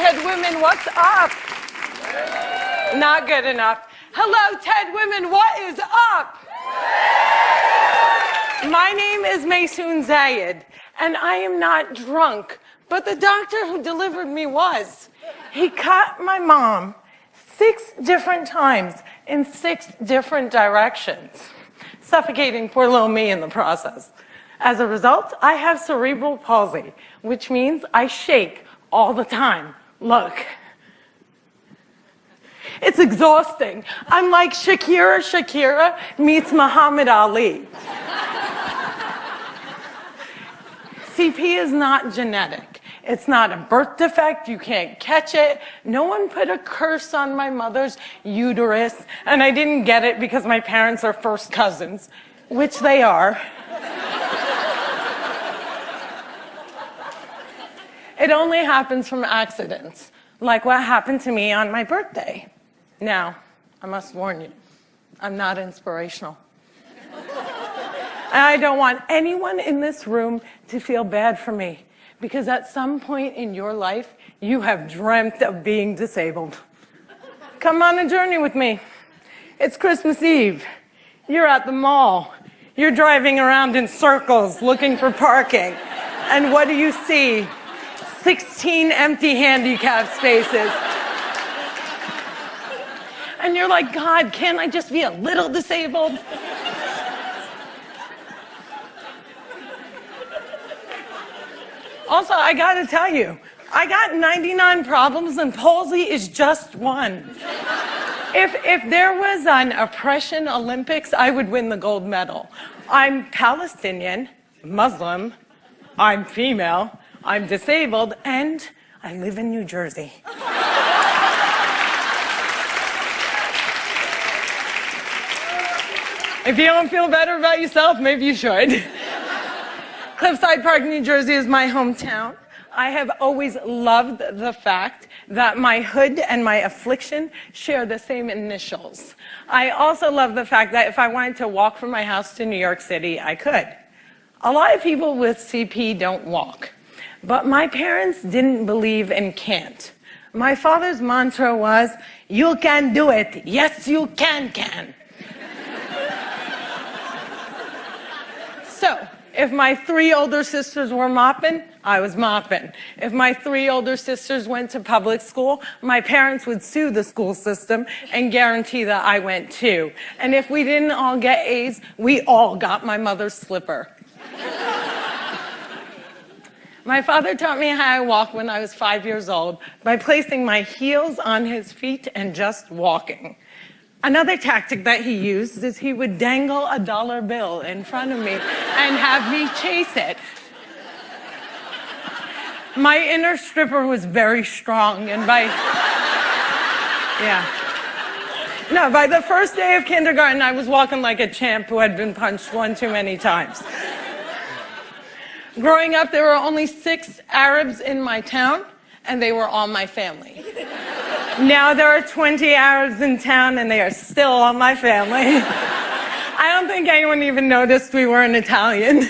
TED Women, what's up? Not good enough. Hello, TED Women, what is up? My name is Maysoon Zayed, and I am not drunk, but the doctor who delivered me was. He cut my mom 6 different times in 6 different directions, suffocating poor little me in the process. As a result, I have cerebral palsy, which means I shake all the time. Look. It's exhausting. I'm like Shakira meets Muhammad Ali. CP is not genetic. It's not a birth defect. You can't catch it. No one put a curse on my mother's uterus, and I didn't get it because my parents are first cousins, which they are. It only happens from accidents, like what happened to me on my birthday. Now, I must warn you, I'm not inspirational. And I don't want anyone in this room to feel bad for me, because at some point in your life, you have dreamt of being disabled. Come on a journey with me. It's Christmas Eve. You're at the mall. You're driving around in circles looking for parking. And what do you see? 16 empty handicap spaces. And you're like, God, can't I just be a little disabled? Also, I gotta tell you, I got 99 problems and palsy is just one. If there was an oppression Olympics, I would win the gold medal. I'm Palestinian, Muslim, I'm female, I'm disabled, and I live in New Jersey. If you don't feel better about yourself, maybe you should. Cliffside Park, New Jersey is my hometown. I have always loved the fact that my hood and my affliction share the same initials. I also love the fact that if I wanted to walk from my house to New York City, I could. A lot of people with CP don't walk. But my parents didn't believe in can't. My father's mantra was, you can do it. Yes, you can. So, if my 3 older sisters were mopping, I was mopping. If my 3 older sisters went to public school, my parents would sue the school system and guarantee that I went too. And if we didn't all get A's, we all got my mother's slipper. My father taught me how I walk when I was 5 years old by placing my heels on his feet and just walking. Another tactic that he used is he would dangle a dollar bill in front of me and have me chase it. My inner stripper was very strong, and by the first day of kindergarten, I was walking like a champ who had been punched one too many times. Growing up, there were only 6 Arabs in my town, and they were all my family. Now there are 20 Arabs in town, and they are still all my family. I don't think anyone even noticed we weren't Italian.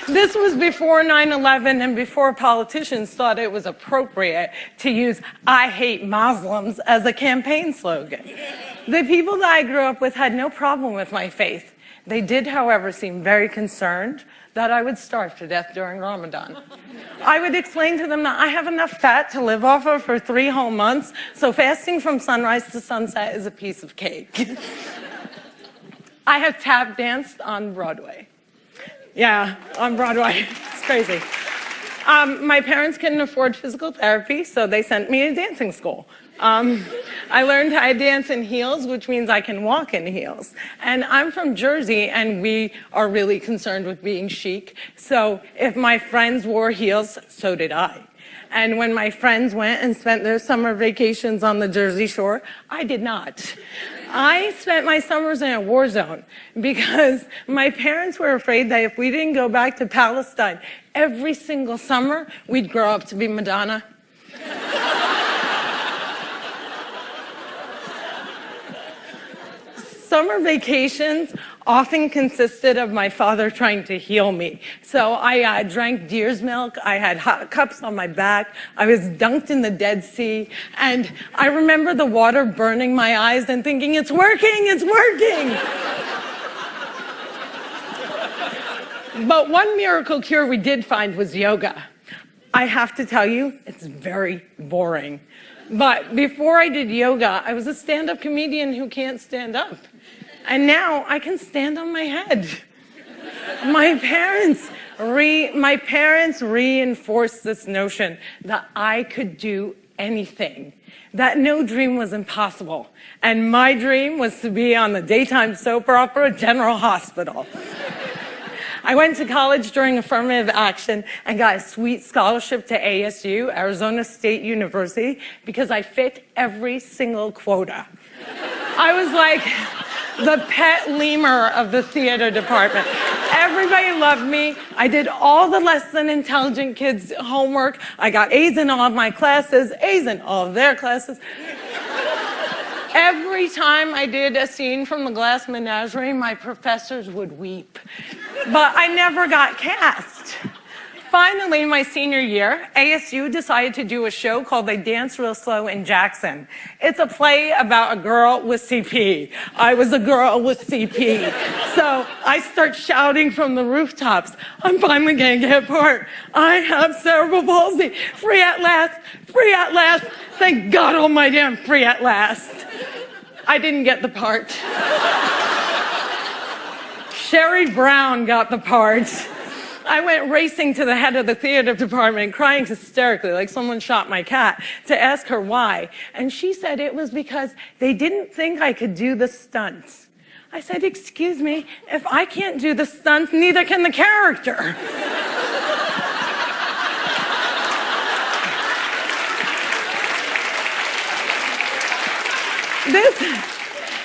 This was before 9/11 and before politicians thought it was appropriate to use "I hate Muslims" as a campaign slogan. The people that I grew up with had no problem with my faith. They did, however, seem very concerned that I would starve to death during Ramadan. I would explain to them that I have enough fat to live off of for 3 whole months, so fasting from sunrise to sunset is a piece of cake. I have tap danced on Broadway. Yeah, on Broadway. It's crazy. My parents couldn't afford physical therapy, so they sent me to dancing school. I learned how to dance in heels, which means I can walk in heels. And I'm from Jersey, and we are really concerned with being chic. So if my friends wore heels, so did I. And when my friends went and spent their summer vacations on the Jersey Shore, I did not. I spent my summers in a war zone because my parents were afraid that if we didn't go back to Palestine every single summer, we'd grow up to be Madonna. summer vacations often consisted of my father trying to heal me. So I drank deer's milk, I had hot cups on my back, I was dunked in the Dead Sea, and I remember the water burning my eyes and thinking, it's working, it's working! But one miracle cure we did find was yoga. I have to tell you, it's very boring. But before I did yoga, I was a stand-up comedian who can't stand up. And now I can stand on my head. My parents reinforced this notion that I could do anything, that no dream was impossible. And my dream was to be on the daytime soap opera General Hospital. I went to college during affirmative action and got a sweet scholarship to ASU, Arizona State University, because I fit every single quota. I was like the pet lemur of the theater department. Everybody loved me. I did all the less than intelligent kids' homework. I got A's in all of my classes, A's in all of their classes. Every time I did a scene from The Glass Menagerie, my professors would weep. But I never got cast. Finally, my senior year, ASU decided to do a show called They Dance Real Slow in Jackson. It's a play about a girl with CP. I was a girl with CP. So I start shouting from the rooftops, I'm finally gonna get part. I have cerebral palsy. Free at last, free at last. Thank God almighty I'm free at last. I didn't get the part. Sherry Brown got the part. I went racing to the head of the theater department, crying hysterically like someone shot my cat, to ask her why. And she said it was because they didn't think I could do the stunts. I said, excuse me, if I can't do the stunts, neither can the character.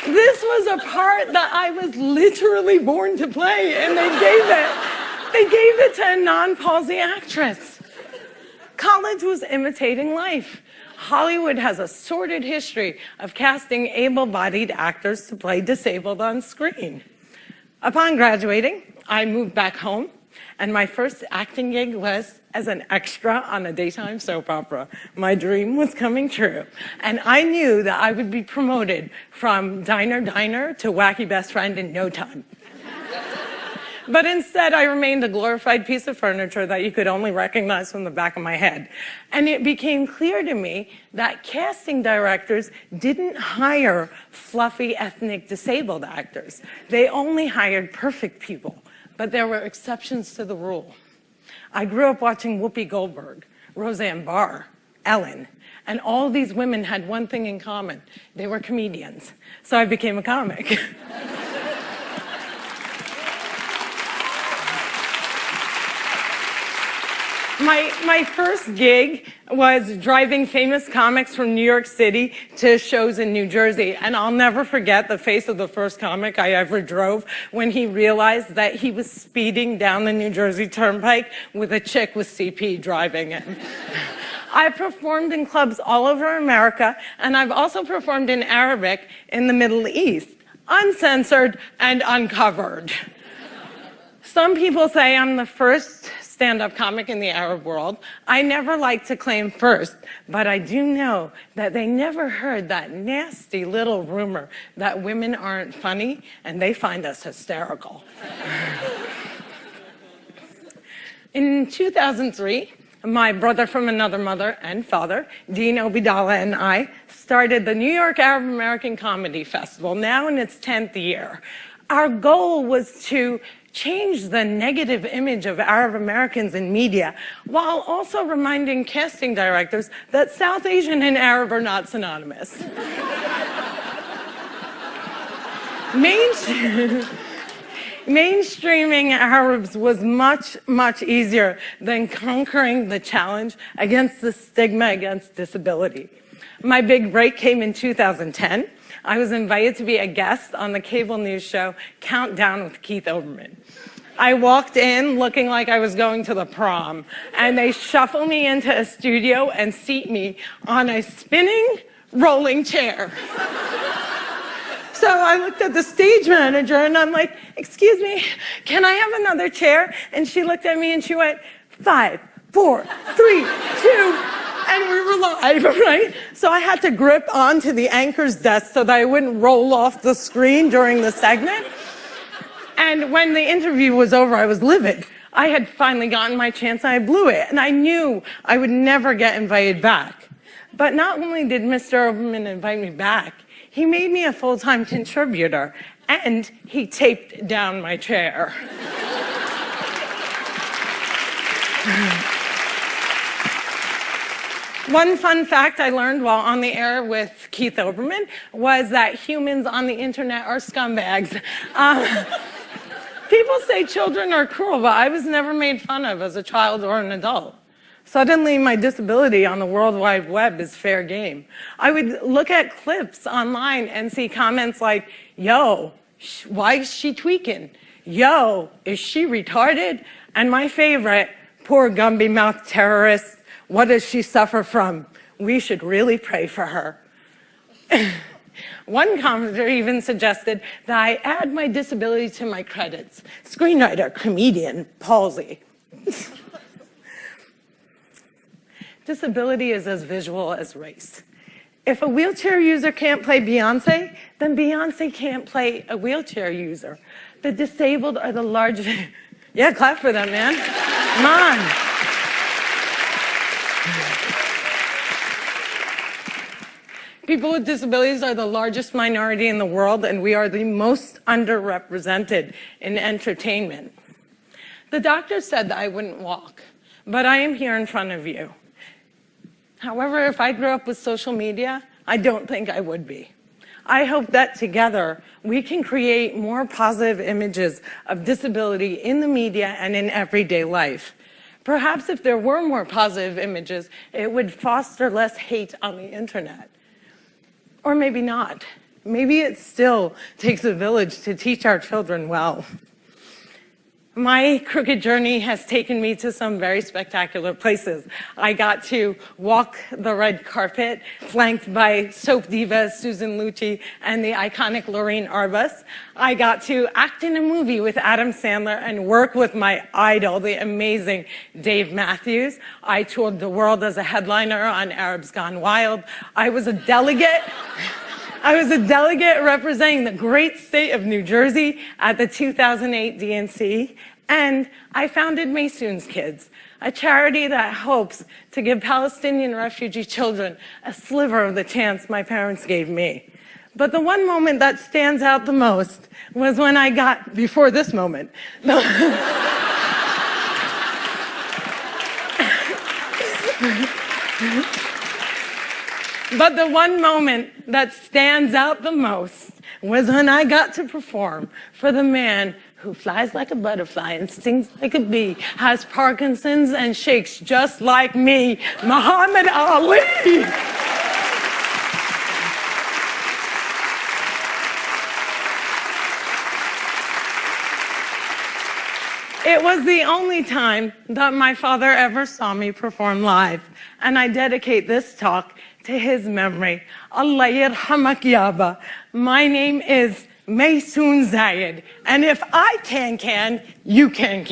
This was a part that I was literally born to play, and they gave it to a non-palsy actress. College was imitating life. Hollywood has a sordid history of casting able-bodied actors to play disabled on screen. Upon graduating, I moved back home, and my first acting gig was as an extra on a daytime soap opera. My dream was coming true, and I knew that I would be promoted from diner to wacky best friend in no time. But instead, I remained a glorified piece of furniture that you could only recognize from the back of my head. And it became clear to me that casting directors didn't hire fluffy ethnic disabled actors. They only hired perfect people, but there were exceptions to the rule. I grew up watching Whoopi Goldberg, Roseanne Barr, Ellen, and all these women had one thing in common. They were comedians. So I became a comic. My first gig was driving famous comics from New York City to shows in New Jersey. And I'll never forget the face of the first comic I ever drove when he realized that he was speeding down the New Jersey Turnpike with a chick with CP driving it. I performed in clubs all over America, and I've also performed in Arabic in the Middle East, uncensored and uncovered. Some people say I'm the first stand-up comic in the Arab world. I never like to claim first, but I do know that they never heard that nasty little rumor that women aren't funny and they find us hysterical. In 2003, my brother from another mother and father, Dean Obidala, and I started the New York Arab American Comedy Festival, now in its 10th year. Our goal was to change the negative image of Arab Americans in media, while also reminding casting directors that South Asian and Arab are not synonymous. Mainstreaming Arabs was much, much easier than conquering the challenge against the stigma against disability. My big break came in 2010. I was invited to be a guest on the cable news show Countdown with Keith Olbermann. I walked in looking like I was going to the prom, and they shuffle me into a studio and seat me on a spinning rolling chair. So I looked at the stage manager and I'm like, excuse me, can I have another chair? And she looked at me and she went, 5, 4, 3, 2, and we were live, right? So I had to grip onto the anchor's desk so that I wouldn't roll off the screen during the segment. And when the interview was over, I was livid. I had finally gotten my chance and I blew it. And I knew I would never get invited back. But not only did Mr. Oberman invite me back, he made me a full-time contributor and he taped down my chair. One fun fact I learned while on the air with Keith Olbermann was that humans on the internet are scumbags. People say children are cruel, but I was never made fun of as a child or an adult. Suddenly, my disability on the World Wide Web is fair game. I would look at clips online and see comments like, yo, why is she tweaking? Yo, is she retarded? And my favorite, poor Gumby-mouthed terrorist. What does she suffer from? We should really pray for her. One commenter even suggested that I add my disability to my credits. Screenwriter, comedian, palsy. Disability is as visual as race. If a wheelchair user can't play Beyonce, then Beyonce can't play a wheelchair user. The disabled are the largest... Yeah, clap for them, man. Come on. People with disabilities are the largest minority in the world, and we are the most underrepresented in entertainment. The doctor said that I wouldn't walk, but I am here in front of you. However, if I grew up with social media, I don't think I would be. I hope that together we can create more positive images of disability in the media and in everyday life. Perhaps if there were more positive images, it would foster less hate on the internet. Or maybe not. Maybe it still takes a village to teach our children well. My crooked journey has taken me to some very spectacular places. I got to walk the red carpet, flanked by soap diva Susan Lucci and the iconic Lorraine Arbus. I got to act in a movie with Adam Sandler and work with my idol, the amazing Dave Matthews. I toured the world as a headliner on Arabs Gone Wild. I was a delegate representing the great state of New Jersey at the 2008 DNC, and I founded Maysoon's Kids, a charity that hopes to give Palestinian refugee children a sliver of the chance my parents gave me. But the one moment that stands out the most was when I got, before this moment, but the one moment that stands out the most was when I got to perform for the man who flies like a butterfly and stings like a bee, has Parkinson's and shakes just like me, Muhammad Ali. It was the only time that my father ever saw me perform live, and I dedicate this talk to his memory. Allah yarhamak yaba. My name is Maysoon Zayed, and if I can, you can.